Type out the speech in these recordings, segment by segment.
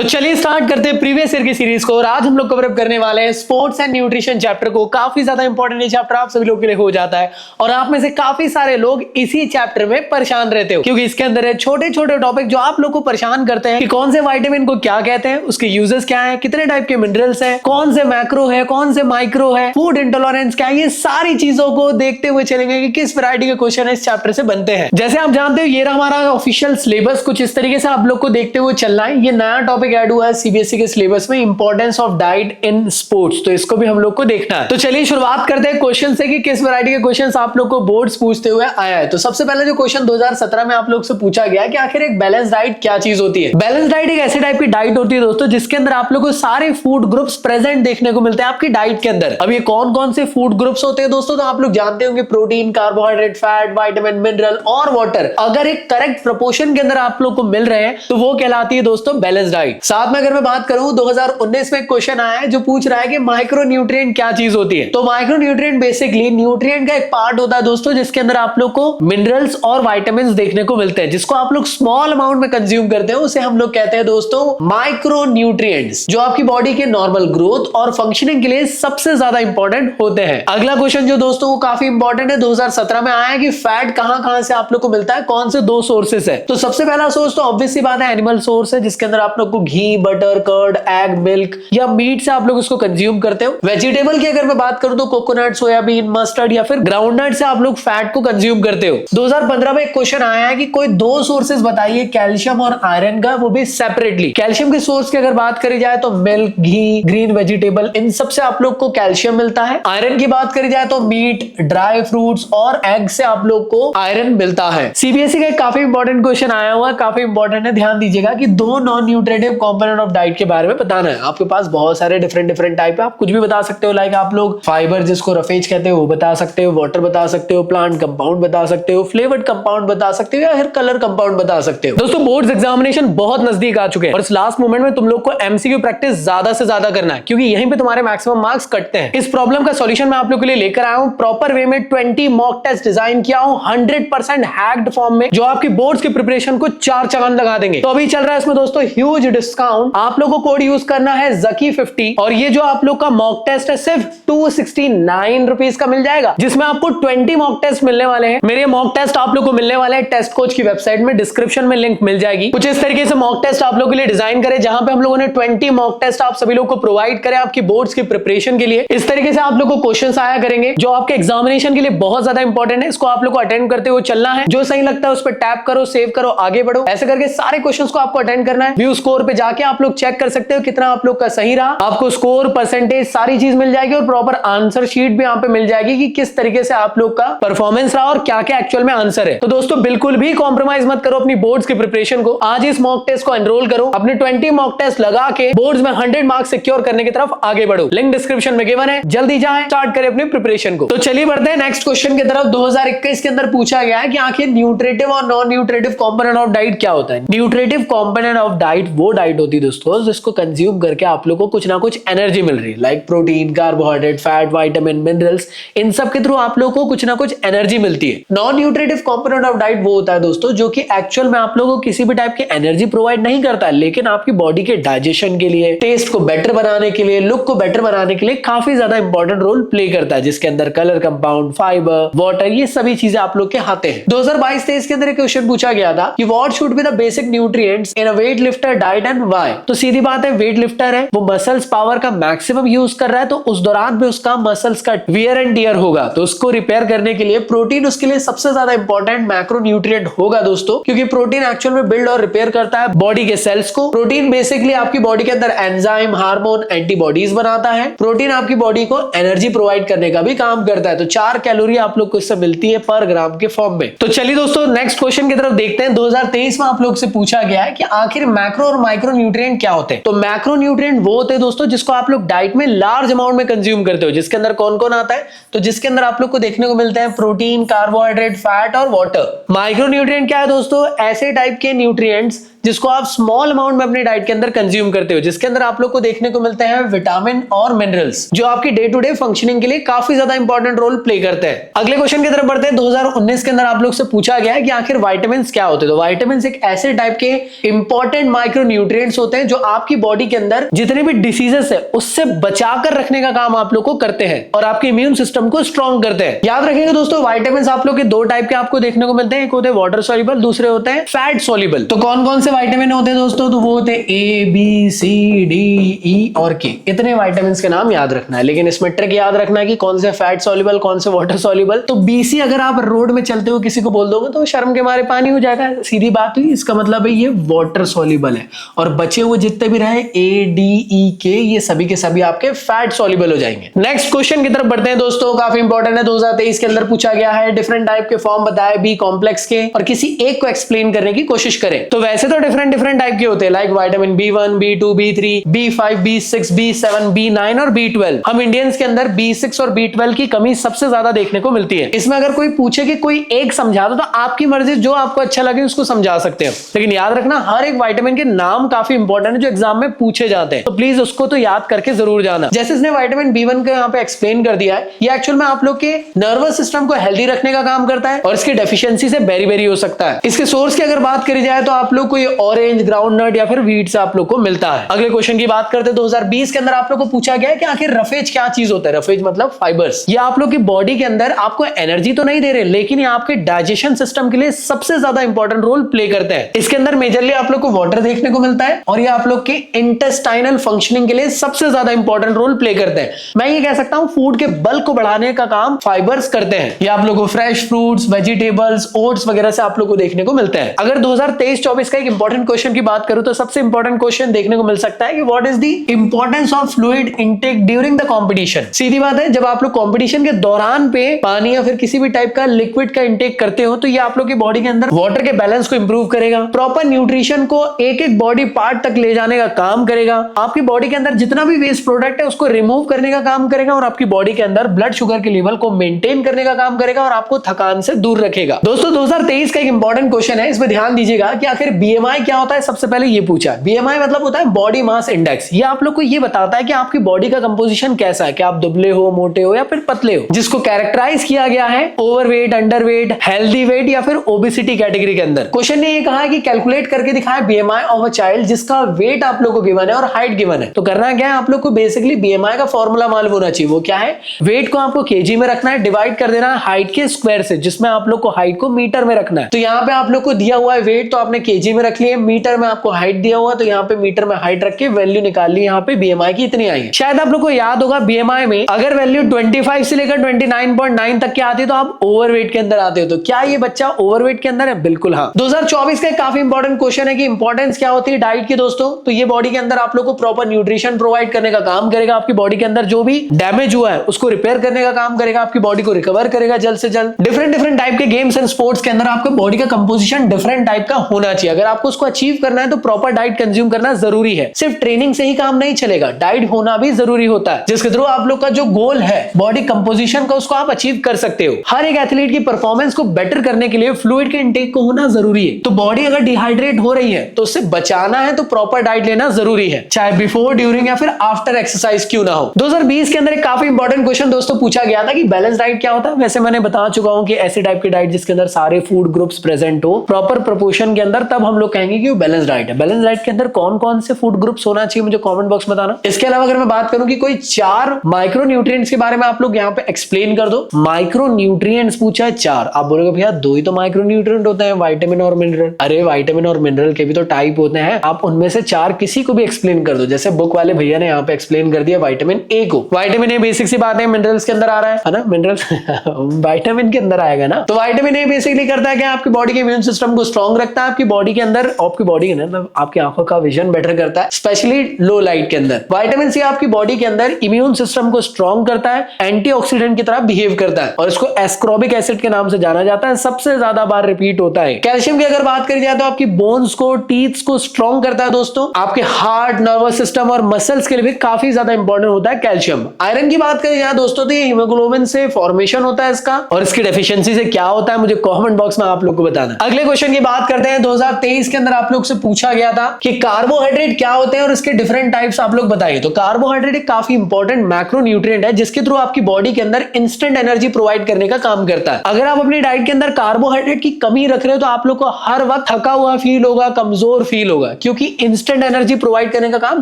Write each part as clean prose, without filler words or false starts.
तो चलिए स्टार्ट करते हैं प्रीवियस ईयर की सीरीज को। और आज हम लोग कवर अप करने वाले हैं स्पोर्ट्स एंड न्यूट्रिशन चैप्टर को। काफी ज्यादा इंपॉर्टेंट ये चैप्टर आप सभी लोगों के लिए हो जाता है और आप में से काफी सारे लोग इसी चैप्टर में परेशान रहते हो, क्योंकि इसके अंदर है छोटे छोटे टॉपिक जो आप लोग को परेशान करते हैं कि कौन से विटामिन को क्या कहते हैं, उसके यूजेस क्या है, कितने टाइप के मिनरल्स हैं, कौन से मैक्रो है, कौन से माइक्रो है, फूड इंटॉलरेंस क्या है। ये सारी चीजों को देखते हुए चलेंगे कि किस वैरायटी के क्वेश्चन इस चैप्टर से बनते हैं। जैसे आप जानते हो ये रहा हमारा ऑफिशियल सिलेबस, कुछ इस तरीके से आप लोग को देखते हुए चलना है। ये नया टॉपिक ऐड हुआ है सीबीएसई के सिलेबस में, importance of diet in sports, तो इसको भी हम लोग को देखना है। तो चलिए शुरुआत करते हैं क्वेश्चन से कि किस वैरायटी के क्वेश्चंस आप लोग को बोर्ड्स पूछते हुए आया है। तो सबसे पहले जो क्वेश्चन 2017 में आप लोग से पूछा गया कि आखिर एक बैलेंस डाइट क्या चीज होती है। बैलेंस डाइट एक ऐसी टाइप की डाइट होती है दोस्तों जिसके अंदर आप लोग को सारे फूड ग्रुप्स प्रेजेंट देखने को मिलते हैं आपकी डाइट के अंदर। अब ये कौन कौन से फूड ग्रुप्स होते हैं दोस्तों, तो आप लोग जानते होंगे protein, carbohydrate, fat, vitamin, mineral और वाटर। अगर एक करेक्ट प्रोपोर्शन के अंदर आप लोग को मिल रहे हैं तो वो कहलाती है दोस्तों बैलेंस डाइट। साथ में अगर मैं बात करूं 2019 में क्वेश्चन आया है जो पूछ रहा है कि माइक्रो न्यूट्रिएंट क्या चीज होती है। तो माइक्रो न्यूट्रिएंट बेसिकली न्यूट्रिएंट का एक पार्ट होता है दोस्तों जिसके अंदर आप लोग को मिनरल्स और विटामिन्स देखने को मिलते हैं, जिसको आप लोग स्मॉल अमाउंट में कंज्यूम करते हैं, उसे हम लोग कहते हैं दोस्तों माइक्रो न्यूट्रिएंट्स, जो आपकी बॉडी के नॉर्मल ग्रोथ और फंक्शनिंग के लिए सबसे ज्यादा इंपॉर्टेंट होते हैं। अगला क्वेश्चन जो दोस्तों वो काफी इंपॉर्टेंट है, 2017 में आया है कि फैट कहां से आप लोग को मिलता है, कौन से दो सोर्सेस है। तो सबसे पहला सोर्स तो ऑब्वियस सी बात है एनिमल सोर्स है, जिसके अंदर आप लोग को घी, बटर, कर्ड, एग, मिल्क या मीट से आप लोग उसको कंज्यूम करते हो। वेजिटेबल की अगर मैं बात करूं तो कोकोनट, सोयाबीन, मस्टर्ड या फिर ग्राउंडनट से आप लोग फैट को कंज्यूम करते हो। 2015 में एक क्वेश्चन आया है कि कोई दो सोर्सेस बताइए कैल्शियम और आयरन का, वो भी सेपरेटली। कैल्शियम के सोर्स की अगर बात करी जाए तो मिल्क, घी, ग्रीन वेजिटेबल, इन सब से आप लोग को कैल्शियम मिलता है। आयरन की बात करी जाए तो मीट, ड्राई फ्रूट्स और एग से आप लोग को आयरन मिलता है। सीबीएसई का एक काफी इंपॉर्टेंट क्वेश्चन आया हुआ है, काफी इंपॉर्टेंट है, ध्यान दीजिएगा कि दो non nutritive component of diet के बारे में बताना है। आपके पास बहुत सारे डिफरेंट टाइप है, आप कुछ भी बता सकते हो, लाइक आप लोग फाइबर जिसको रफेज कहते हो वो बता सकते हो, वाटर बता सकते हो, प्लांट कंपाउंड बता सकते हो, फ्लेवर्ड कंपाउंड बता सकते हो या फिर कलर कंपाउंड बता सकते हो। दोस्तों बोर्ड्स एग्जामिनेशन बहुत नजदीक आ चुके हैं और इस लास्ट मोमेंट में तुम लोग को एमसीक्यू प्रैक्टिस ज्यादा से ज्यादा करना है, क्योंकि यहीं पे तुम्हारे मैक्सिमम मार्क्स कटते हैं। इस प्रॉब्लम का सॉल्यूशन मैं आप लोग के लिए लेकर आया हूं, प्रॉपर वे में 20 मॉक टेस्ट डिजाइन किया हूं 100% हैक्ड फॉर्म में, जो आपकी बोर्ड्स की प्रिपरेशन को चार चांद लगा देंगे। तो अभी चल रहा है इसमें दोस्तों ह्यूज डिस्काउंट, आप लोगों को कोड यूज करना है ZAKI50 और ये जो आप लोग का मॉक टेस्ट है सिर्फ 269 रुपीज का मिल जाएगा, जिसमें आपको 20 मॉक टेस्ट मिलने वाले हैं। मेरे मॉक टेस्ट आप लोग को मिलने वाले हैं टेस्ट कोच की वेबसाइट में, डिस्क्रिप्शन में लिंक मिल जाएगी। कुछ इस तरीके से मॉक टेस्ट आप लोगों के लिए डिजाइन करे जहां पे हम लोगों ने 20 मॉक टेस्ट आप सभी लोग को प्रोवाइड करे आपकी बोर्ड्स की प्रिपरेशन के लिए। इस तरीके से आप लोग को क्वेश्चंस आया करेंगे जो आपके एग्जामिनेशन के लिए बहुत ज्यादा इंपॉर्टेंट है। इसको आप लोग को अटेंड करते हुए चलना है, जो सही लगता है उस पर टैप करो, सेव करो, आगे बढ़ो। ऐसे करके सारे क्वेश्चंस को आपको अटेंड करना है। व्यू स्कोर पे जाके आप लोग चेक कर सकते हो कितना आप लोग का सही रहा, आपको स्कोर, परसेंटेज, सारी चीज मिल जाएगी और प्रॉपर आंसर शीट भी यहाँ पे मिल जाएगी कि किस तरीके से आप लोग का परफॉर्मेंस रहा और क्या क्या एक्चुअल में आंसर है। तो दोस्तों बिल्कुल भी कॉम्प्रोमाइज मत करो अपनी बोर्ड्स की प्रिपरेशन को। आज इस मॉक टेस्ट को एनरोल करो, अपने 20 मॉक टेस्ट लगा के बोर्ड्स में 100 मार्क्स सिक्योर करने की तरफ आगे बढ़ो। लिंक डिस्क्रिप्शन में गिवन है, जल्दी जाएं, स्टार्ट करें अपनी प्रिपरेशन को। तो चलिए बढ़ते हैं नेक्स्ट क्वेश्चन की तरफ। 2021 के अंदर पूछा गया है कि आखिर न्यूट्रिटिव और non nutritive component of diet क्या होता है। न्यूट्रिटिव कंपोनेंट ऑफ डाइट वो डाइट होती है दोस्तों जिसको कंज्यूम करके आप लोग को कुछ ना कुछ एनर्जी मिल रही है, like protein, carbohydrate, fat, vitamin, minerals, इन सब के थ्रू आप लोग को कुछ ना कुछ एनर्जी मिलती है। Non nutritive component of diet वो होता है दोस्तों जो कि एक्चुअल में आप लोगों को किसी भी टाइप की एनर्जी प्रोवाइड नहीं करता है, लेकिन आपकी बॉडी के डाइजेशन के लिए, टेस्ट को बेटर बनाने के लिए, लुक को बेटर बनाने के लिए काफी ज्यादा इंपॉर्टेंट रोल प्ले करता है, जिसके अंदर कलर कंपाउंड, फाइबर, वाटर, ये सभी चीजें आप लोग के आते हैं। 2022-23 के अंदर एक क्वेश्चन पूछा गया था कि what should be the basic nutrients in a weight lifter diet and why. तो सीधी बात है, वेट लिफ्टर है, वो मसल्स पावर का मैक्सिमम यूज कर रहा है, तो उस दौरान भी उसका मसल्स का वियर एंड टियर होगा, तो उसको रिपेयर करने के लिए प्रोटीन उसके लिए सबसे ज्यादा इंपॉर्टेंट मैक्रो न्यूट्रिएंट होगा दोस्तों, क्योंकि प्रोटीन एक्चुअल में बिल्ड और रिपेयर करता है बॉडी के सेल्स को। प्रोटीन बेसिकली आपकी बॉडी के अंदर एंजाइम, हार्मोन, एंटीबॉडीज बनाता है। प्रोटीन आपकी बॉडी को एनर्जी प्रोवाइड करने का भी काम करता है, तो 4 कैलोरी आप लोग को इससे मिलती है पर ग्राम के फॉर्म में। तो चलिए दोस्तों नेक्स्ट क्वेश्चन की तरफ देखते हैं। 2023 में आप लोग से पूछा गया है कि आखिर मैक्रो और माइक्रो न्यूट्रिएंट क्या होते हैं। तो मैक्रो न्यूट्रिएंट वो होते हैं दोस्तों जिसको आप लोग डाइट में लार्ज अमाउंट में कंज्यूम करते हो, जिसके अंदर कौन कौन आता है, तो जिसके अंदर आप लोग को देखने को मिलता है प्रोटीन, कार्बोहाइड्रेट, फैट और वाटर। माइक्रो न्यूट्रिएंट क्या है दोस्तों, ऐसे टाइप के न्यूट्रिएंट्स जिसको आप स्मॉल अमाउंट में अपनी डाइट के अंदर कंज्यूम करते हो, जिसके अंदर आप लोग को देखने को मिलते हैं विटामिन और मिनरल्स, जो आपकी डे टू डे फंक्शनिंग के लिए काफी ज्यादा इंपॉर्टेंट रोल प्ले करते हैं। अगले क्वेश्चन की तरफ बढ़ते हैं। 2019 के अंदर आप लोग से पूछा गया है कि आखिर विटामिन क्या होते हैं। तो विटामिन एक ऐसे टाइप के इंपॉर्टेंट माइक्रो न्यूट्रिएंट्स होते हैं जो आपकी बॉडी के अंदर जितने भी डिसीजेस है उससे बचाकर रखने का काम आप लोग को करते हैं और आपके इम्यून सिस्टम को स्ट्रॉन्ग करते हैं। याद रखेंगे दोस्तों, विटामिन आप लोग के दो टाइप के आपको देखने को मिलते हैं, एक होते हैं वाटर सॉल्युबल, दूसरे होते हैं फैट सॉल्युबल। तो कौन कौन से विटामिन होते हैं दोस्तों? तो वो होते हैं ए, बी, सी, डी, ई और के। इतने विटामिन के नाम याद रखना है, लेकिन इसमें ट्रिक याद रखना है कि कौन से फैट सॉल्युबल, कौन से वाटर सॉल्युबल। तो बीसी अगर आप रोड में चलते हो किसी को बोल दोगे तो शर्म के मारे पानी हो जाएगा, सीधी बात हुई। इसका मतलब है ये वाटर सॉल्युबल है, और बचे हुए जितने भी रहे ए, डी, ई, के, ये सभी के सभी आपके फैट सॉल्युबल हो जाएंगे। नेक्स्ट क्वेश्चन की तरफ बढ़ते हैं दोस्तों, काफी इंपॉर्टेंट है। 2023 के अंदर पूछा गया है डिफरेंट टाइप के फॉर्म बताए बी कॉम्प्लेक्स के, और किसी एक को एक्सप्लेन करने की कोशिश करें। तो वैसे तो डिफरेंट टाइप के होते हैं, like vitamin B1, B2, B3, B5, B6, B7, B9 और B12। हम इंडियंस के अंदर B6 और B12 की कमी सबसे ज्यादा देखने को मिलती है। इसमें अगर कोई पूछे कि कोई एक समझा दो तो आपकी मर्जी, जो आपको अच्छा लगे उसको समझा सकते हो, लेकिन याद रखना हर एक विटामिन के नाम काफी इंपॉर्टेंट है जो एग्जाम में पूछे जाते हैं, तो प्लीज उसको तो याद करके जरूर जाना। जैसे इसने विटामिन B1 को यहाँ पे एक्सप्लेन कर दिया है, ये एक्चुअल में आप लोग के नर्वस सिस्टम को हेल्दी रखने का काम करता है और इसकी डेफिशिएंसी से बेरी हो सकता है। इसके सोर्स की अगर बात करी जाए तो आप लोग को ये ऑरेंज, ग्राउंड नट या फिर व्हीट से आप लोग को मिलता है। अगले क्वेश्चन की बात करते हैं। 2020 के अंदर आप लोग को पूछा गया है कि आखिर रफेज क्या चीज होता है। रफेज मतलब फाइबर्स। ये आप लोग की बॉडी के अंदर आपको एनर्जी तो नहीं दे रहे, लेकिन ये आपके डाइजेशन सिस्टम के लिए सबसे ज्यादा इंपॉर्टेंट रोल प्ले करते हैं। इसके अंदर मेजरली आप लोग को वाटर देखने को मिलता है, और ये आप लोग के इंटेस्टाइनल फंक्शनिंग के लिए सबसे ज्यादा इंपॉर्टेंट रोल प्ले करते हैं। मैं ये कह सकता हूं फूड के बल्क को बढ़ाने का काम फाइबर्स करते हैं। ये आप लोग को फ्रेश फ्रूट्स, वेजिटेबल्स, ओट्स वगैरह से आप लोग को देखने को मिलते हैं। अगर 2023-24 का एक इंपॉर्टेंट क्वेश्चन की बात करूं तो सबसे इंपॉर्टेंट क्वेश्चन देखने को मिल सकता है कि what is the importance of fluid intake during the competition. सीधी बात है, जब आप लोग कंपटीशन के दौरान पे पानी या फिर किसी भी टाइप का लिक्विड का इंटेक करते हो तो ये आप लोग की बॉडी के अंदर वाटर के बैलेंस को इंप्रूव करेगा, प्रॉपर न्यूट्रिशन को एक एक बॉडी पार्ट तक ले जाने का काम करेगा, आपकी बॉडी के अंदर जितना भी वेस्ट प्रोडक्ट है उसको रिमूव करने का काम करेगा, और आपकी बॉडी के अंदर ब्लड शुगर के लेवल को मेंटेन करने का काम करेगा, और आपको थकान से दूर रखेगा। दोस्तों 2023 का एक इंपॉर्टेंट क्वेश्चन है, इसमें ध्यान दीजिएगा कि आखिर बीएमआई क्या होता है। सबसे पहले ये पूछा, बीएमआई मतलब होता है बॉडी मास इंडेक्स। ये आप लोग को ये बताता है कि आपकी बॉडी का कंपोजिशन कैसा है, कि आप दुबले हो, मोटे हो या फिर पतले हो, जिसको कैरेक्टराइज किया गया है ओवरवेट, अंडरवेट, हेल्दी वेट या फिर ओबेसिटी कैटेगरी के अंदर। क्वेश्चन ने ये कहा है कि कैलकुलेट करके दिखाए बीएमआई ऑफ अ चाइल्ड जिसका वेट आप लोग को गिवन है और हाइट गिवन है। तो करना क्या है, आप लोग को बेसिकली बीएमआई का फॉर्मूला मालूम होना चाहिए। वो क्या है, वेट को आपको केजी में रखना है, डिवाइड कर देना है हाइट के स्क्वायर से, जिसमें आप लोग को हाइट को मीटर में रखना है। तो यहाँ पे आप लोग को दिया हुआ है वेट, तो आपने केजी में रख लिया, मीटर में आपको हाइट दिया हुआ, तो यहाँ पे मीटर में हाइट रख के वैल्यू निकाल ली, यहाँ पे बीएमआई की इतनी आई है। शायद आप लोग को याद होगा बीएमआई में अगर वैल्यू 25 से लेकर 29.9 तक के आती है तो आप ओवरवेट के अंदर आते हो। तो क्या ये बच्चा ओवरवेट के अंदर है? बिल्कुल हाँ। 2024 का काफी इंपॉर्टेंट क्वेश्चन है कि इंपॉर्टेंस क्या होती है डाइट की दोस्तों। तो ये बॉडी के अंदर आप लोग को प्रॉपर न्यूट्रिशन प्रोवाइड करने का काम करेगा, आपकी बॉडी के अंदर जो भी डैमेज हुआ है उसको रिपेयर करने का काम करेगा, आपकी बॉडी को रिकवर करेगा जल्द से जल्द। डिफरेंट टाइप के गेम्स एंड स्पोर्ट्स के अंदर आपका बॉडी का कंपोजिशन डिफरेंट टाइप का होना चाहिए। अगर आपको उसको अचीव करना है तो प्रॉपर डाइट कंज्यूम करना जरूरी है। सिर्फ ट्रेनिंग से ही काम नहीं चलेगा, डाइट होना भी जरूरी होता है, जिसके थ्रू आप लोग का जो गोल है बॉडी कंपोजिशन का उसको आप अचीव कर सकते हो। हर एक एथलीट की परफॉर्मेंस को बेटर करने के लिए फ्लूइड के इंटेक को होना जरूरी है। तो बॉडी अगर डिहाइड्रेट हो रही है तो उससे बचाना है तो प्रॉपर डाइट लेना जरूरी है, चाहे बिफोर, ड्यूरिंग या फिर आफ्टर एक्सरसाइज क्यों ना हो। 2020 के अंदर एक काफी इंपॉर्टेंट क्वेश्चन दोस्तों पूछा गया था कि बैलेंस डाइट क्या होता है। वैसे मैंने बता चुका हूं कि ऐसे टाइप की डाइट जिसके अंदर सारे फूड ग्रुप्स प्रेजेंट हो प्रॉपर प्रोपोर्शन के अंदर, तब हम लोग कहेंगे कि वो बैलेंस डाइट है। बैलेंस डाइट के अंदर कौन कौन से फूड ग्रुप्स होना चाहिए मुझे कमेंट बॉक्स में बताना। इसके अलावा अगर मैं बात करूं कि कोई 4 माइक्रो न्यूट्रिएंट्स के बारे में आप लोग यहाँ पे एक्सप्लेन कर दो। माइक्रो न्यूट्रिएंट्स पूछा है 4, आप बोलोगे भैया 2 ही तो माइक्रो न्यूट्रिएंट होते हैं, विटामिन और मिनरल। अरे विटामिन और मिनरल के भी तो टाइप होते हैं, आप उनमें से 4 किसी को भी एक्सप्लेन कर दो। जैसे बुक वाले भैया ने यहाँ पे एक्सप्लेन कर दिया विटामिन ए को। विटामिन ए बेसिक सी बात है मिनरल्स के अंदर आ रहा है ना, मिनरल्स विटामिन के अंदर आएगा ना। तो विटामिन ए बेसिकली करता है क्या, आपकी बॉडी के इम्यून सिस्टम को स्ट्रॉन्ग रखता है, आपकी बॉडी के अंदर, आपकी बॉडी के अंदर आपकी आंखों का विजन बेटर करता है, स्पेशली लो लाइट के अंदर। विटामिन सी आपकी बॉडी के अंदर इम्यून सिस्टम को स्ट्रॉन्ग करता है, एंटीऑक्सीडेंट की तरह बिहेव करता है, और इसको एस्कॉर्बिक एसिड के नाम से जाना जाता है, सबसे ज्यादा बार रिपीट होता है। कैल्शियम की अगर बात करी जाए तो आपकी बोन्स को, टीथ्स को स्ट्रॉन्ग करता है दोस्तों, आपके हार्ट, नर्वस सिस्टम और मसल्स के लिए भी काफी ज्यादा इंपॉर्टेंट होता है कैल्शियम। आयरन की बात करी जाए दोस्तों तो ये हीमोग्लोबिन से फॉर्मेशन होता है इसका, और इसकी डेफिशिएंसी से क्या होता है मुझे कमेंट बॉक्स में आप लोग को बताना। अगले क्वेश्चन की बात करते हैं। 2023 के अंदर आप लोग से पूछा गया था कि कार्बोहाइड्रेट क्या होते हैं और इसके डिफरेंट टाइप्स आप लोग बताइए। तो कार्बोहाइड्रेट एक काफी इंपॉर्टेंट मैक्रो न्यूट्रिएंट है जिसके थ्रू आपकी बॉडी के अंदर इंस्टेंट एनर्जी प्रोवाइड करने का काम करता है। अगर आप अपनी डाइट के अंदर कार्बोहाइड्रेट की कमी रख रहे हो तो आप लोग को हर वक्त थका हुआ फील होगा, कमजोर फील होगा, क्योंकि इंस्टेंट एनर्जी प्रोवाइड करने का काम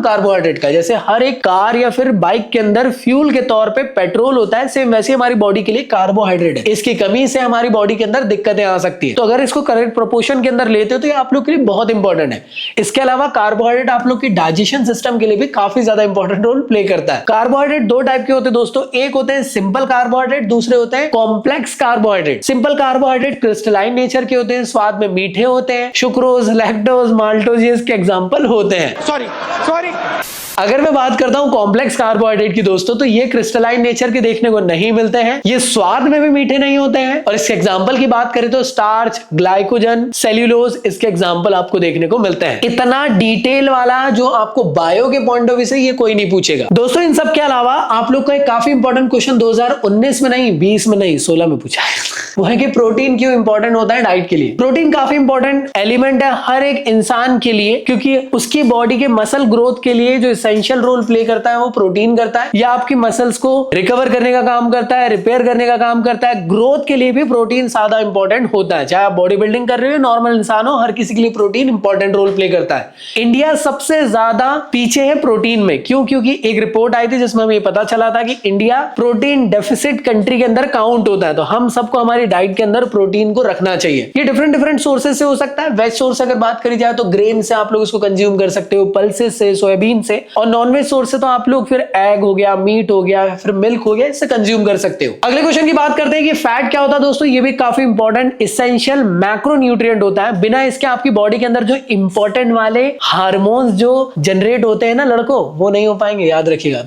कार्बोहाइड्रेट का। जैसे हर एक कार या फिर बाइक के अंदर फ्यूल के तौर पे पेट्रोल होता है, सेम वैसे हमारी बॉडी के लिए कार्बोहाइड्रेट है। इसकी कमी से हमारी बॉडी के अंदर दिक्कतें आ सकती है। तो अगर इसको करेक्ट प्रोपोर्शन के अंदर लेते हो तो ये आप लोग के लिए बहुत इंपॉर्टेंट है। इसके अलावा कार्बोहाइड्रेट आप लोग की डाइजेशन सिस्टम के लिए भी काफी ज्यादा इंपॉर्टेंट रोल प्ले करता है। कार्बोहाइड्रेट दो टाइप के होते हैं दोस्तों, एक होते हैं सिंपल कार्बोहाइड्रेट, दूसरे होते हैं complex carbohydrate. Simple carbohydrate crystalline nature के होते हैं, स्वाद में मीठे होते हैं, सुक्रोज, लैक्टोज, माल्टोज ये इसके एग्जांपल होते हैं। सॉरी अगर मैं बात करता हूं कॉम्प्लेक्स कार्बोहाइड्रेट की दोस्तों, तो ये क्रिस्टलाइन नेचर के देखने को नहीं मिलते हैं, ये स्वाद में भी मीठे नहीं होते हैं, और इसके एग्जांपल की बात करें तो स्टार्च, ग्लाइकोजन, सेल्यूलोज इसके एग्जांपल आपको देखने को मिलते हैं। इतना डिटेल वाला जो आपको बायो के पॉइंट ऑफ व्यू से ये कोई नहीं पूछेगा दोस्तों। इन सब के अलावा आप लोग का एक काफी इंपॉर्टेंट क्वेश्चन 2019 में नहीं, 20 में नहीं, 16 में पूछा है, वो है कि प्रोटीन क्यों इंपॉर्टेंट होता है डाइट के लिए। प्रोटीन काफी इंपॉर्टेंट एलिमेंट है हर एक इंसान के लिए, क्योंकि उसकी बॉडी के मसल ग्रोथ के लिए जो एसेंशियल रोल प्ले करता है वो प्रोटीन करता है। या आपकी मसल्स को रिकवर करने का काम करता है, रिपेयर करने का काम करता है। ग्रोथ के लिए भी प्रोटीन ज्यादा इंपॉर्टेंट होता है, चाहे आप बॉडी बिल्डिंग कर रहे हो, नॉर्मल इंसान हो, हर किसी के लिए प्रोटीन इंपॉर्टेंट रोल प्ले करता है। इंडिया सबसे ज्यादा पीछे है प्रोटीन में, क्यों? क्योंकि एक रिपोर्ट आई थी जिसमें हमें पता चला था कि इंडिया प्रोटीन डेफिसिट कंट्री के अंदर काउंट होता है। तो हम सबको हमारी डाइट के अंदर प्रोटीन को रखना चाहिए। ये डिफरेंट सोर्सेज से हो सकता है। वेज सोर्स अगर बात करी जाए तो ग्रेन से आप लोग इसको कंज्यूम कर सकते हो, पल्सेस से, सोयाबीन से, और नॉनवेज सोर्स से तो आप लोग फिर एग हो गया, मीट हो गया, फिर मिल्क हो गया, इससे कंज्यूम कर सकते हो। अगले क्वेश्चन की बात करते हैं कि फैट क्या होता है दोस्तों। ये भी काफी इंपॉर्टेंट एसेंशियल मैक्रो न्यूट्रिएंट होता है। बिना इसके आपकी बॉडी के अंदर जो इंपॉर्टेंट वाले हार्मोन्स जो जनरेट होते हैं ना लड़कों, वो नहीं हो पाएंगे, याद रखिएगा।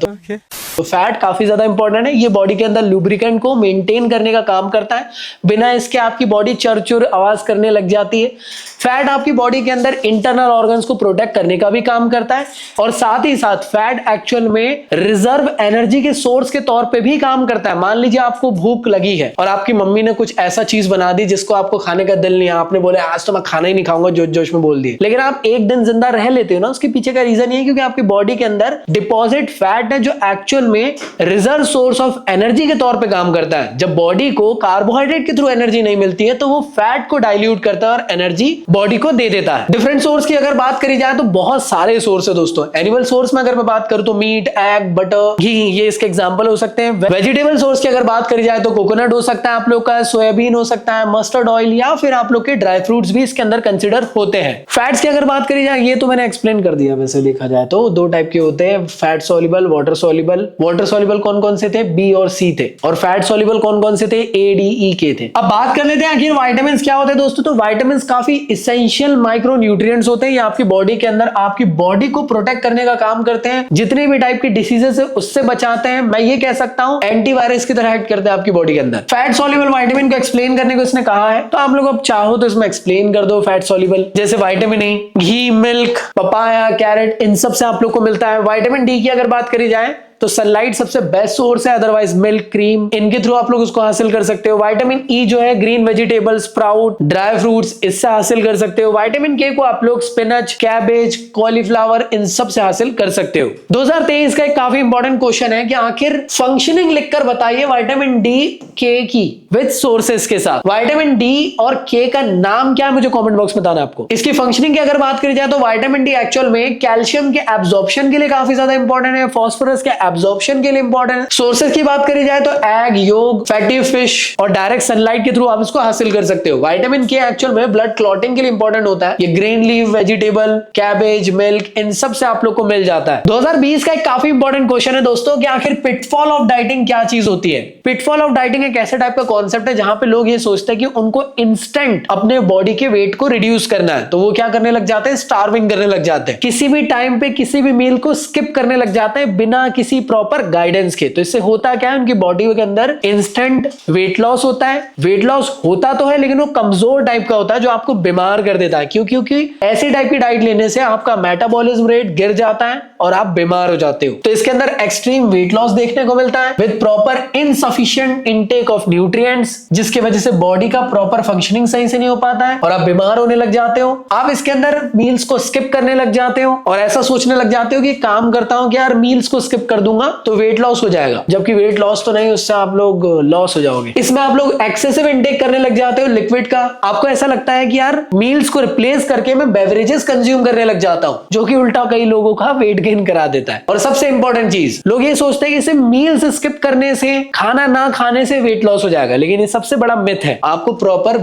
तो फैट काफी ज्यादा इंपॉर्टेंट है। ये बॉडी के अंदर लुब्रिकेंट को मेंटेन करने का काम करता है। बिना इसके आपकी बॉडी चरचुर आवाज करने लग जाती है। फैट आपकी बॉडी के अंदर इंटरनल ऑर्गन्स को प्रोटेक्ट करने का भी काम करता है, और साथ ही साथ फैट एक्चुअल में रिजर्व एनर्जी के सोर्स के तौर पे भी काम करता है। मान लीजिए आपको भूख लगी है और आपकी मम्मी ने कुछ ऐसा चीज बना दी जिसको आपको खाने का दिल नहीं है, आपने बोले आज तो मैं खाना ही नहीं खाऊंगा, जोश जोश में बोल दिए, लेकिन आप एक दिन जिंदा रह लेते हो ना, उसके पीछे का रीजन ये है क्योंकि आपकी बॉडी के अंदर डिपॉजिट फैट है जो एक्चुअल में रिजर्व सोर्स ऑफ एनर्जी के तौर पे काम करता है। जब बॉडी को कार्बोहाइड्रेट के थ्रू एनर्जी नहीं मिलती है तो वो फैट को डाइल्यूट करता है और एनर्जी बॉडी को दे देता है। डिफरेंट सोर्स की अगर बात करी जाए तो बहुत सारे सोर्स है दोस्तों। एनिमल सोर्स में अगर मैं बात करूं तो मीट, एग, बटर, घी, ये इसके एग्जांपल हो सकते हैं। वेजिटेबल सोर्स की अगर बात करी जाए तो कोकोनट हो सकता है आप लोग का, सोयाबीन हो सकता है, मस्टर्ड ऑयल, या फिर आप लोग के ड्राई फ्रूट्स भी इसके अंदर कंसिडर होते हैं। फैट्स की अगर बात करी जाए, ये तो मैंने एक्सप्लेन कर दिया। वैसे देखा जाए तो दो टाइप के होते हैं, fat soluble, water soluble. Water soluble कौन कौन से थे? बी और सी थे। और फैट सॉल्युबल कौन कौन से थे? ए, डी, ई, के थे। अब बात कर लेते हैं आखिर विटामिन्स क्या होते हैं दोस्तों। तो विटामिन्स काफी एसेंशियल माइक्रो न्यूट्रिएंट्स होते हैं। ये आपकी बॉडी के अंदर आपकी बॉडी को प्रोटेक्ट करने का काम करते हैं, जितने भी टाइप की डिसीजेस है उससे बचाते हैं। मैं ये कह सकता हूं एंटीवायरस की तरह एक्ट करते हैं आपकी बॉडी के अंदर। फैट सॉल्युबल विटामिन को एक्सप्लेन करने को इसने कहा है, तो आप लोग अब चाहो तो इसमें एक्सप्लेन कर दो। फैट सॉल्युबल जैसे विटामिन ए घी, मिल्क, पपाया, कैरेट, इन सब से आप लोग को मिलता है। विटामिन डी की अगर बात करी जाए तो सनलाइट सबसे बेस्ट सोर्स है, अदरवाइज मिल्क, क्रीम, इनके थ्रू आप लोग उसको हासिल कर सकते हो। विटामिन ई जो है green vegetables, sprout, dry fruits, इससे हासिल कर सकते हो। विटामिन के को आप लोग स्पिनच, कैबेज, कॉलीफ्लावर, इन सब से हासिल कर सकते हो। 2023 का एक काफी इंपॉर्टेंट क्वेश्चन है कि आखिर फंक्शनिंग लिखकर बताइए विटामिन डी के की विद सोर्सेस के साथ। विटामिन डी और के का नाम क्या है मुझे कमेंट बॉक्स में बताना आपको। इसकी फंक्शनिंग की अगर बात करी जाए तो विटामिन डी एक्चुअल में कैल्शियम के एब्जॉर्प्शन के लिए काफी ज्यादा इंपॉर्टेंट है, फास्फोरस के एब्जॉर्प्शन के लिए इंपॉर्टेंट है। सोर्सेज की बात करी जाए तो एग, योग, फैटी फिश और डायरेक्ट सनलाइट के थ्रू आप इसको हासिल कर सकते हो। विटामिन के एक्चुअल में ब्लड क्लॉटिंग के लिए इंपॉर्टेंट होता है। ये green leaf vegetable, cabbage, milk, इन सब से आप लोग को मिल जाता है। 2020 का एक काफी इंपॉर्टेंट क्वेश्चन है दोस्तों कि आखिर पिटफॉल ऑफ डाइटिंग क्या चीज होती है। पिटफॉल ऑफ डाइटिंग एक ऐसे टाइप का कॉन्सेप्ट है जहां पे लोग ये सोचते हैं कि उनको इंस्टेंट अपने बॉडी के वेट को रिड्यूस करना है, तो वो क्या करने लग जाते हैं? स्टार्विंग करने लग जाते हैं। किसी भी टाइम पे किसी भी मील को स्किप करने लग जाते हैं बिना किसी किसी प्रॉपर गाइडेंस के। तो इससे होता क्या है, उनकी बॉडी के अंदर इंस्टेंट वेट लॉस होता है। वेट लॉस होता तो है लेकिन वो कमजोर टाइप का होता है जो आपको बीमार कर देता है। क्यों? क्योंकि ऐसी टाइप की डाइट लेने से आपका मेटाबॉलिज्म रेट गिर जाता है और आप बीमार हो जाते हो। तो इसके अंदर एक्सट्रीम वेट लॉस देखने को मिलता है with proper insufficient intake of nutrients, जिसकी वजह से बॉडी का प्रॉपर फंक्शनिंग सही से नहीं हो पाता है और आप बीमार होने लग जाते हो। आप इसके अंदर मील्स को स्किप करने लग जाते हो और ऐसा सोचने लग जाते हो कि काम करता हूं कि यार मील्स को स्किप कर दूंगा तो वेट लॉस हो जाएगा, जबकि वेट लॉस तो नहीं, उससे आप लोग लॉस हो जाओगे। इसमें आप लोग एक्सेसिव इनटेक करने लग जाते हो लिक्विड का। आपको ऐसा लगता है कि यार मील्स को रिप्लेस करके मैं बेवरेजेस कंज्यूम करने लग जाता हूं, जो कि उल्टा कई लोगों का वेट गेन करा देता है। और सबसे इंपॉर्टेंट चीज, लोग ये सोचते हैं कि सिर्फ मील्स स्किप करने से, खाना ना खाने से वेट लॉस हो जाएगा, लेकिन ये सबसे बड़ा मिथ है। आपको प्रॉपर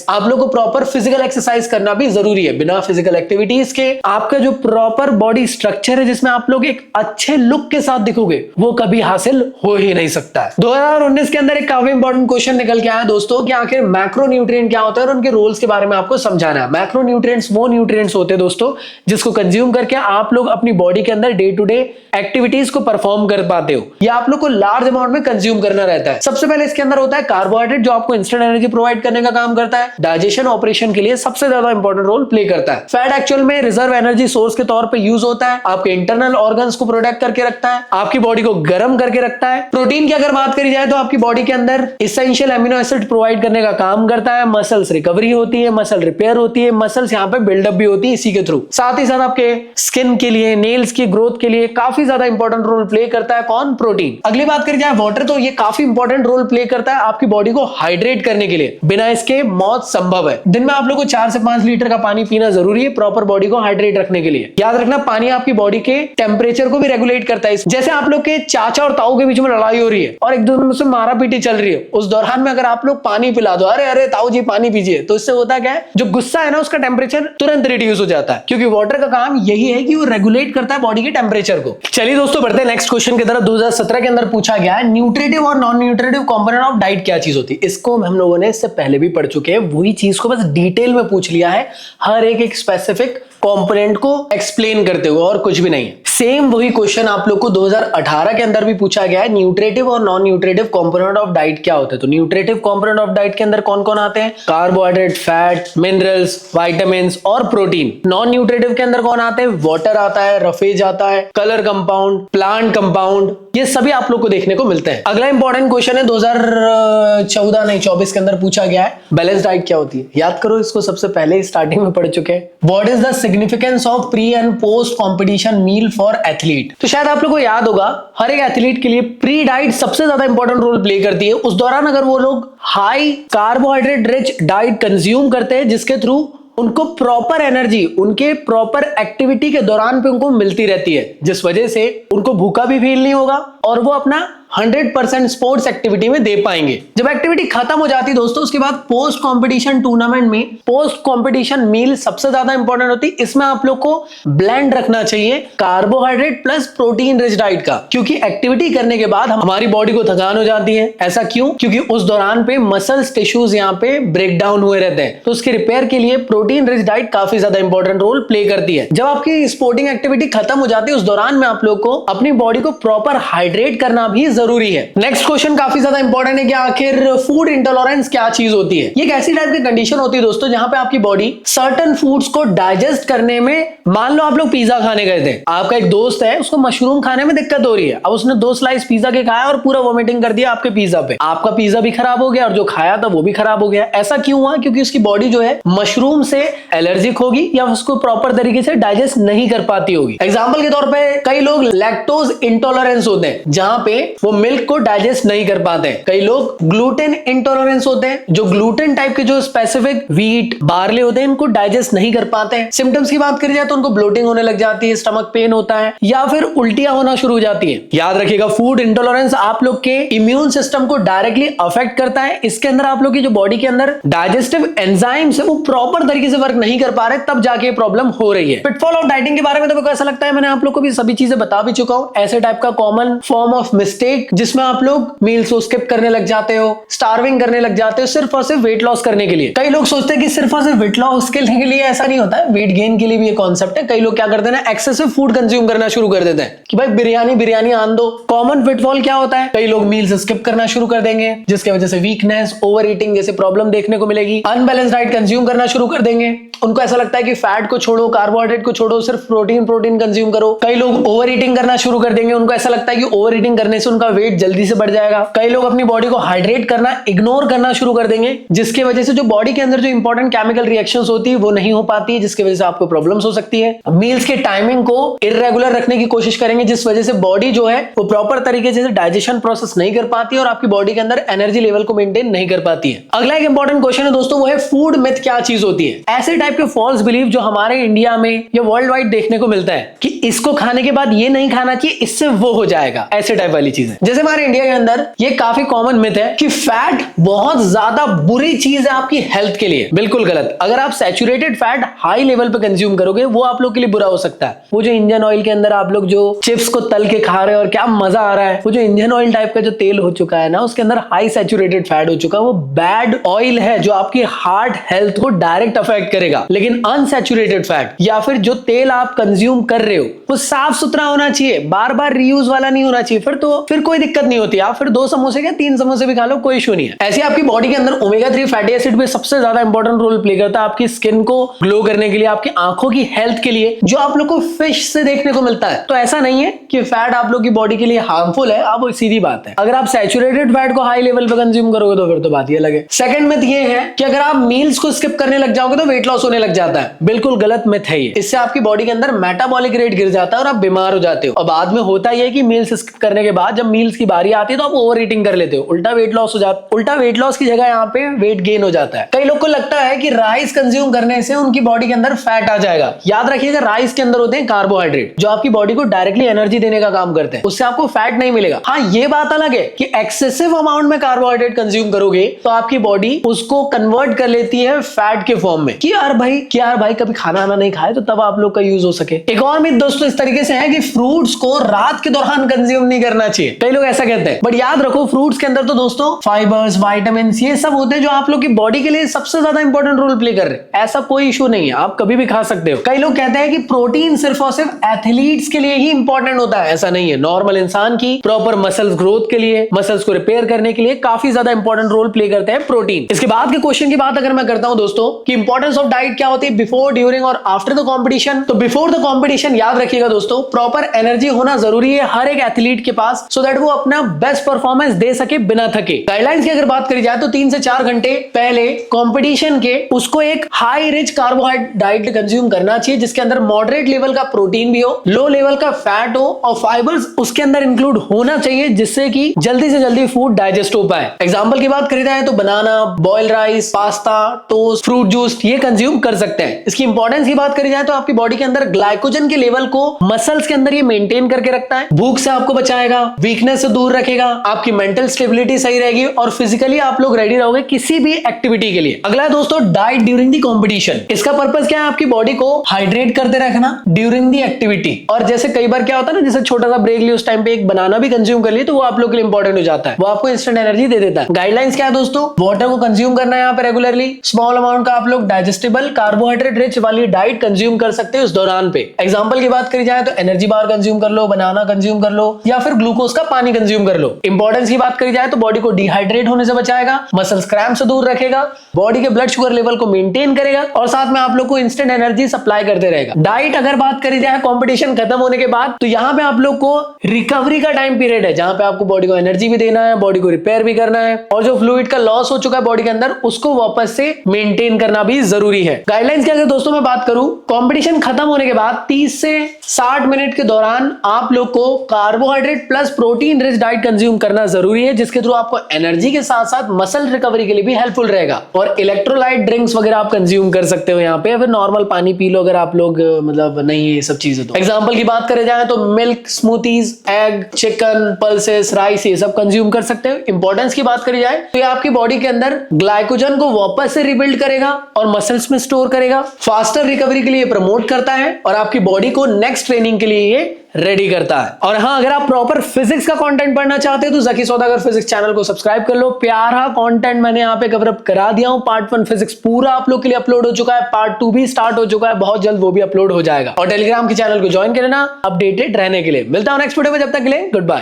आप लोग को प्रॉपर फिजिकल एक्सरसाइज करना भी जरूरी है। बिना फिजिकल एक्टिविटीज के आपका जो प्रॉपर बॉडी स्ट्रक्चर है जिसमें आप लोग एक अच्छे लुक के साथ दिखोगे, वो कभी हासिल हो ही नहीं सकता है। 2019 के अंदर एक काफी इंपॉर्टेंट क्वेश्चन निकल के आया दोस्तों कि आखिर मैक्रोन्यूट्रिएंट क्या होता है और उनके रोल्स के बारे में आपको समझाना है। मैक्रोन्यूट्रिएंट्स वो न्यूट्रिएंट्स होते हैं दोस्तों जिसको कंज्यूम करके आप लोग अपनी बॉडी के अंदर डे टू डे एक्टिविटीज को परफॉर्म कर पाते हो, या आप लोग को लार्ज अमाउंट में कंज्यूम करना रहता है। सबसे पहले इसके अंदर होता है कार्बोहाइड्रेट, जो आपको इंस्टेंट एनर्जी प्रोवाइड करने का काम करता है। डाइजेशन ऑपरेशन के लिए सबसे ज्यादा इंपॉर्टेंट रोल प्ले करता है। फैट एक्चुअल में रिजर्व एनर्जी सोर्स के तौर पे यूज होता है, आपके इंटरनल ऑर्गन्स को प्रोटेक्ट करके रखता है, आपकी बॉडी को गर्म करके रखता है। प्रोटीन की अगर बात करी जाए तो आपकी बॉडी के अंदर एसेंशियल एमिनो एसिड प्रोवाइड करने का काम करता है। मसल्स रिकवरी होती है, मसल रिपेयर होती है, मसल्स यहाँ पे बिल्डअप भी होती है इसी के थ्रू। साथ ही साथ आपके स्किन के लिए, नेल्स की ग्रोथ के लिए काफी ज्यादा इंपॉर्टेंट रोल प्ले करता है कौन? प्रोटीन। अगली बात करी जाए वाटर, तो ये काफी इंपॉर्टेंट रोल प्ले करता है आपकी बॉडी को हाइड्रेट करने के लिए। बिना इसके मौत संभव है। दिन में आप लोग को 4 से 5 लीटर का पानी पीना जरूरी है प्रॉपर बॉडी को हाइड्रेट रखने के लिए। याद रखना, पानी आपकी बॉडी के टेम्परेचर को भी रेगुलेट करता है। जैसे आप लोग के चाचा और ताऊ के बीच में लड़ाई हो रही है और एक दूसरे से मारा पीटी चल रही है, उस दौरान में अगर आप लोग पानी पिला दो, अरे अरे ताऊ जी पानी पीजिए, तो इससे होता क्या है, जो गुस्सा है ना उसका टेम्परेचर तुरंत रिड्यूस हो जाता है, क्योंकि वाटर का काम यही है कि वो रेगुलेट करता है बॉडी के टेम्परेचर को। चलिए दोस्तों बढ़ते हैं नेक्स्ट क्वेश्चन की तरफ। 2017 के अंदर पूछा गया है न्यूट्रिटिव और non nutritive component of diet क्या चीज होती है। इसको हम लोगों ने इससे पहले भी पढ़ चुके हैं, वही चीज को बस डिटेल में पूछ लिया है, हर एक स्पेसिफिक कंपोनेंट को एक्सप्लेन करते हुए, और कुछ भी नहीं है। सेम वही क्वेश्चन आप लोग को 2018 के अंदर भी पूछा गया है, न्यूट्रिटिव और non nutritive component of diet क्या होते हैं। तो न्यूट्रिटिव कंपोनेंट ऑफ डाइट के अंदर कौन कौन आते हैं? कार्बोहाइड्रेट, फैट, मिनरल्स, विटामिन और प्रोटीन। नॉन न्यूट्रिटिव के अंदर कौन आते हैं? वाटर आता है, रफेज आता है, कलर कंपाउंड, प्लांट कंपाउंड, ये सभी आप लोग को देखने को मिलते हैं। अगला इंपॉर्टेंट क्वेश्चन है 2024 के अंदर पूछा गया है, बैलेंस डाइट क्या होती है। याद करो, इसको सबसे पहले स्टार्टिंग में पढ़ चुके हैं। What is the significance of pre and post competition meal for athlete. तो शायद आप लोग को याद होगा, हर एक एथलीट के लिए प्री डाइट सबसे ज्यादा इंपॉर्टेंट रोल प्ले करती है। उस दौरान अगर वो लोग high carbohydrate rich diet consume करते हैं, जिसके थ्रू उनको प्रॉपर एनर्जी उनके प्रॉपर एक्टिविटी के दौरान पे उनको मिलती रहती है, जिस वजह से उनको भूखा भी फील नहीं होगा और वो अपना 100% स्पोर्ट्स एक्टिविटी में दे पाएंगे। जब एक्टिविटी खत्म हो जाती है दोस्तों, उसके बाद पोस्ट कंपटीशन टूर्नामेंट में पोस्ट कंपटीशन मील सबसे ज्यादा इंपॉर्टेंट होती है। इसमें आप लोग को ब्लेंड रखना चाहिए carbohydrate plus protein rich diet का, क्योंकि एक्टिविटी करने के बाद हमारी बॉडी को थकान हो जाती है। ऐसा क्यों? क्योंकि उस दौरान पे मसल्स टिश्यूज यहाँ पे ब्रेक डाउन हुए रहते हैं, तो उसके रिपेयर के लिए प्रोटीन रिच डाइट काफी ज्यादा इंपॉर्टेंट रोल प्ले करती है। जब आपकी स्पोर्टिंग एक्टिविटी खत्म हो जाती है, उस दौरान में आप लोग को अपनी बॉडी को प्रॉपर हाइड्रेट करना भी जरूरी है। नेक्स्ट क्वेश्चन काफी ज्यादा इंपॉर्टेंट है कि आखिर फूड इंटॉलरेंस क्या चीज होती है। ये एक ऐसी टाइप की कंडीशन होती है दोस्तों, जहां पे आपकी बॉडी सर्टेन फूड्स को डाइजेस्ट करने में, मान लो आप लोग पिज्जा खाने गए थे, आपका एक दोस्त है, उसको मशरूम खाने में दिक्कत हो रही है। अब उसने 2 स्लाइस पिज्जा के खाया और पूरा वोमिटिंग कर दिया आपके पिज्जा पे। आपका पिज्जा भी खराब हो गया और जो खाया था वो भी खराब हो गया। ऐसा क्यों हुआ? क्योंकि उसकी बॉडी जो है मशरूम से एलर्जिक होगी या उसको प्रॉपर तरीके से डाइजेस्ट नहीं कर पाती होगी। एग्जाम्पल के तौर पर कई लोग लैक्टोज इंटॉलरेंस होते हैं, जहां पे वो मिल्क को डाइजेस्ट नहीं कर पाते हैं। कई लोग ग्लूटेन इंटॉलरेंस होते हैं, जो ग्लूटेन टाइप के जो स्पेसिफिक व्हीट बार्ले होते हैं, इनको डाइजेस्ट नहीं कर पाते हैं। सिम्टम्स की बात करी जाए तो उनको ब्लोटिंग होने लग जाती है, स्टमक पेन होता है या फिर उल्टियां होना शुरू हो जाती है। याद रखिएगा, फूड इंटॉलरेंस आप लोग के इम्यून सिस्टम को डायरेक्टली अफेक्ट करता है। इसके अंदर आप लोग की जो बॉडी के अंदर डाइजेस्टिव एंजाइम्स है वो प्रॉपर तरीके से वर्क नहीं कर पा रहे, तब जाके प्रॉब्लम हो रही है। पिटफॉल ऑफ डाइटिंग के बारे में तो मेरे को ऐसा लगता है मैंने आप लोग को भी सभी चीजें बता भी चुका हूं। ऐसे टाइप का कॉमन फॉर्म ऑफ मिस्टेक एक जिसमें आप लोग मील्स को स्किप करने लग जाते हो, स्टार्विंग करने लग जाते हो सिर्फ और सिर्फ वेट लॉस करने के लिए। कई लोग सोचते हैं कि सिर्फ और सिर्फ वेट लॉस के लिए, ऐसा नहीं होता है, वेट गेन के लिए भी ये कॉन्सेप्ट है। कई लोग क्या करते हैं ना, एक्सेसिव फूड कंज्यूम करना शुरू कर देते हैं कि भाई बिरयानी आन दो। कॉमन पिटफॉल क्या होता है, कई लोग मील्स स्किप करना शुरू कर देंगे जिसकी वजह से वीकनेस, ओवर ईटिंग जैसे प्रॉब्लम देखने को मिलेगी। अनबैलेंस डाइट कंज्यूम करना शुरू कर देंगे, उनको ऐसा लगता है कि फैट को छोड़ो, कार्बोहाइड्रेट को छोड़ो, सिर्फ प्रोटीन कंज्यूम करो। कई लोग ओवर ईटिंग करना शुरू कर देंगे, उनको ऐसा लगता है कि ओवर ईटिंग करने से उनका वेट जल्दी से बढ़ जाएगा। कई लोग अपनी बॉडी को हाइड्रेट करना इग्नोर करना शुरू कर देंगे, जिसकी वजह से जो बॉडी के अंदर जो इंपॉर्टेंट केमिकल रिएक्शंस होती है वो नहीं हो पाती है, जिसकी वजह से आपको प्रॉब्लम्स हो सकती है। मील्स के टाइमिंग को इर्रेगुलर रखने की कोशिश करेंगे, जिस वजह से बॉडी जो है वो प्रॉपर तरीके से डाइजेशन प्रोसेस नहीं कर पाती है और आपकी बॉडी के अंदर एनर्जी लेवल को मेंटेन नहीं कर पाती है। अगला एक इंपॉर्टेंट क्वेश्चन है दोस्तों, वो है फूड मिथ क्या चीज होती है। ऐसे टाइप के फॉल्स बिलीफ जो हमारे इंडिया में या वर्ल्ड वाइड देखने को मिलता है कि इसको खाने के बाद ये नहीं खाना चाहिए, इससे वो हो जाएगा, ऐसे टाइप वाली चीजें। जैसे हमारे इंडिया के अंदर ये काफी कॉमन मिथ है कि फैट बहुत ज्यादा बुरी चीज है आपकी हेल्थ के लिए। बिल्कुल गलत। अगर आप सैचुरेटेड फैट हाई लेवल पे कंज्यूम करोगे वो आप लोग के लिए बुरा हो सकता है। वो जो इंजन ऑयल के अंदर आप लोग जो चिप्स को तल के खा रहे हो और क्या मजा आ रहा है, वो जो इंजन ऑयल टाइप का जो तेल हो चुका है ना, उसके अंदर हाई सैचुरेटेड फैट हो चुका है, वो बैड ऑयल है जो आपकी हार्ट हेल्थ को डायरेक्ट अफेक्ट करेगा। लेकिन अनसैचुरेटेड फैट या फिर जो तेल आप कंज्यूम कर रहे हो वो साफ सुथरा होना चाहिए, बार बार रीयूज वाला नहीं होना चाहिए, फिर कोई दिक्कत नहीं होती। आप फिर 2 समोसे क्या 3 समोसे भी खा लो, कोई इशू नहीं है। ऐसे आपकी बॉडी के अंदर ओमेगा 3 फैटी एसिड भी सबसे ज्यादा इंपॉर्टेंट रोल प्ले करता है आपकी स्किन को ग्लो करने के लिए, आपकी आंखों की हेल्थ के लिए, जो आप लोग को फिश से देखने को मिलता है। तो ऐसा नहीं है कि फैट आप लोग की बॉडी के लिए हार्मफुल है, आप वो सीधी बात है। अगर आप सैचुरेटेड फैट को हाई लेवल पे कंज्यूम करोगे तो फिर तो बात ही अलग है। सेकंड मिथ ये है कि अगर आप मील्स को स्किप करने लग जाओगे तो वेट लॉस होने लग जाता है। बिल्कुल गलत मिथ है ये। इससे आपकी बॉडी के अंदर मेटाबॉलिक रेट गिर जाता है और आप बीमार हो जाते हो। और बाद में होता ही है कि मील्स स्किप करने के बाद जब मील्स की बारी आती है तो आप ओवर ईटिंग कर लेते हो, उल्टा वेट लॉस हो जाता है। उल्टा वेट लॉस की जगह यहाँ पे वेट गेन हो जाता है। कई लोग को लगता है कि राइस कंज्यूम करने से उनकी बॉडी के अंदर फैट आ जाएगा। याद रखिएगा, राइस के अंदर होते हैं कार्बोहाइड्रेट जो आपकी बॉडी को डायरेक्टली एनर्जी देने का काम करते हैं, उससे आपको फैट नहीं मिलेगा। हाँ, ये बात अलग है कि एक्सेसिव अमाउंट में कार्बोहाइड्रेट कंज्यूम करोगे तो आपकी बॉडी उसको कन्वर्ट कर लेती है फैट के फॉर्म में कि यार भाई कभी खाना आना नहीं खाए तो तब आप लोग का यूज हो सके। एक और मिथ दोस्तों इस तरीके से है कि फ्रूट्स को रात के दौरान कंज्यूम नहीं करना चाहिए। कई लोग ऐसा कहते हैं, बट याद रखो फ्रूट्स के अंदर तो दोस्तों फाइबर्स, विटामिन ये सब होते हैं जो आप लोग की बॉडी के लिए सबसे ज्यादा इंपॉर्टेंट रोल प्ले कर रहे हैं। ऐसा कोई इशू नहीं है, आप कभी भी खा सकते हो। कई लोग कहते हैं कि प्रोटीन सिर्फ और सिर्फ एथलीट्स के लिए ही इंपॉर्टेंट होता है, ऐसा नहीं है। नॉर्मल इंसान की प्रॉपर मसल्स ग्रोथ के लिए, मसल्स को रिपेयर करने के लिए काफी ज्यादा इंपॉर्टेंट रोल प्ले करते हैं प्रोटीन। इसके बाद के क्वेश्चन की बात अगर मैं करता हूं दोस्तों कि इंपॉर्टेंस ऑफ डाइट क्या होती है बिफोर, ड्यूरिंग और आफ्टर द कॉम्पिटिशन। तो बिफोर द कॉम्पिटिशन याद रखिएगा दोस्तों, प्रॉपर एनर्जी होना जरूरी है हर एक एथलीट के पास, सो दैट वो अपना बेस्ट परफॉर्मेंस दे सके बिना थके। गाइडलाइंस की अगर बात करी जाए तो 3 से 4 घंटे पहले कंपटीशन के उसको एक high rich carbohydrate diet consume करना चाहिए, जिसके अंदर मॉडरेट लेवल का प्रोटीन भी हो, लो लेवल का फैट हो और फाइबर्स उसके अंदर इंक्लूड होना चाहिए, जिससे कि जल्दी से जल्दी फूड डाइजेस्ट हो पाए। एग्जांपल की बात करी जाए तो banana, boil rice, pasta, toast, fruit juice ये कंज्यूम कर सकते हैं। इसकी इंपॉर्टेंस की बात करी जाए तो आपकी बॉडी के अंदर ग्लाइकोजन के लेवल को मसल्स के अंदर ये मेंटेन करके रखता है, भूख से आपको बचाएगा, वीकनेस से दूर रखेगा, आपकी मेंटल स्टेबिलिटी सही रहेगी और फिजिकली आप लोग रेडी रहोगे किसी भी एक्टिविटी के लिए। अगला है दोस्तों डाइट ड्यूरिंग दी कॉम्पिटिशन। इसका पर्पस क्या है, आपकी बॉडी को हाइड्रेट करते रखना ड्यूरिंग दी एक्टिविटी। और जैसे कई बार क्या होता है ना, जैसे छोटा सा ब्रेक लिया उस टाइम पे एक बनाना भी कंज्यूम कर लिए तो वो आप लोग के लिए इंपॉर्टेंट हो जाता है, वो आपको इंस्टेंट एनर्जी दे देता है। गाइडलाइंस क्या है दोस्तों, वाटर को कंज्यूम करना है यहाँ पे रेगुलरली, स्मॉल अमाउंट का आप लोग डाइजेस्टेबल कार्बोहाइड्रेट रिच वाली डाइट कंज्यूम कर सकते हैं उस दौरान पे। एग्जांपल की बात करी जाए तो एनर्जी बार कंज्यूम कर लो, बनाना कंज्यूम कर लो या फिर ग्लूकोज का पानी कंज्यूम कर लो। इंपॉर्टेंस की बात करी जाए तो बॉडी को डिहाइड्रेट होने से बचाएगा, मसल्स क्रैम्प से दूर रखेगा, बॉडी के ब्लड शुगर लेवल को मेंटेन करेगा और साथ में आप लोग को इंस्टेंट एनर्जी सप्लाई करते रहेगा। डाइट अगर बात करी जाए कंपटीशन खत्म होने के बाद तो यहाँ पे आप लोग को रिकवरी का टाइम पीरियड है, जहां पे आपको बॉडी को एनर्जी भी देना है, बॉडी को रिपेयर भी करना है और जो फ्लूइड का लॉस हो चुका है बॉडी के अंदर उसको वापस से मेंटेन करना भी जरूरी है। गाइडलाइंस की अगर दोस्तों मैं बात करूं, कंपटीशन खत्म होने के बाद 30 से 60 मिनट के दौरान आप लोग को carbohydrate plus protein rich diet consume करना जरूरी है, जिसके थ्रू आपको एनर्जी के साथ साथ मसल रिकवरी के लिए भी हेल्पफुल रहेगा। और इलेक्ट्रोलाइट ड्रिंक्स वगैरह आप कंज्यूम कर सकते हो यहाँ पे, फिर नॉर्मल पानी पी लो अगर आप लोग मतलब नहीं है ये सब चीजें। तो एग्जांपल की बात करें जाए तो milk, smoothies, egg, chicken, pulses, rice ये सब कंज्यूम कर सकते हो। इंपॉर्टेंस की बात करी जाए तो ये आपकी बॉडी के अंदर ग्लाइकोजन को वापस से रिबिल्ड करेगा और मसल्स में स्टोर करेगा, फास्टर रिकवरी के लिए प्रमोट करता है और आपकी बॉडी को नेक्स्ट ट्रेनिंग के लिए ये रेडी करता है। और हाँ, अगर आप प्रॉपर फिजिक्स का कंटेंट पढ़ना चाहते हो तो जकी सौदागर फिजिक्स चैनल को सब्सक्राइब कर लो। प्यारा कंटेंट मैंने यहाँ पे कवर अप करा दिया हूँ। पार्ट 1 फिजिक्स पूरा आप लोग के लिए अपलोड हो चुका है, पार्ट 2 भी स्टार्ट हो चुका है, बहुत जल्द वो भी अपलोड हो जाएगा। और टेलीग्राम के चैनल को ज्वाइन कर लेना अपडेटेड रहने के लिए। मिलता हूं नेक्स्ट वीडियो में, जब तक के लिए गुड बाय।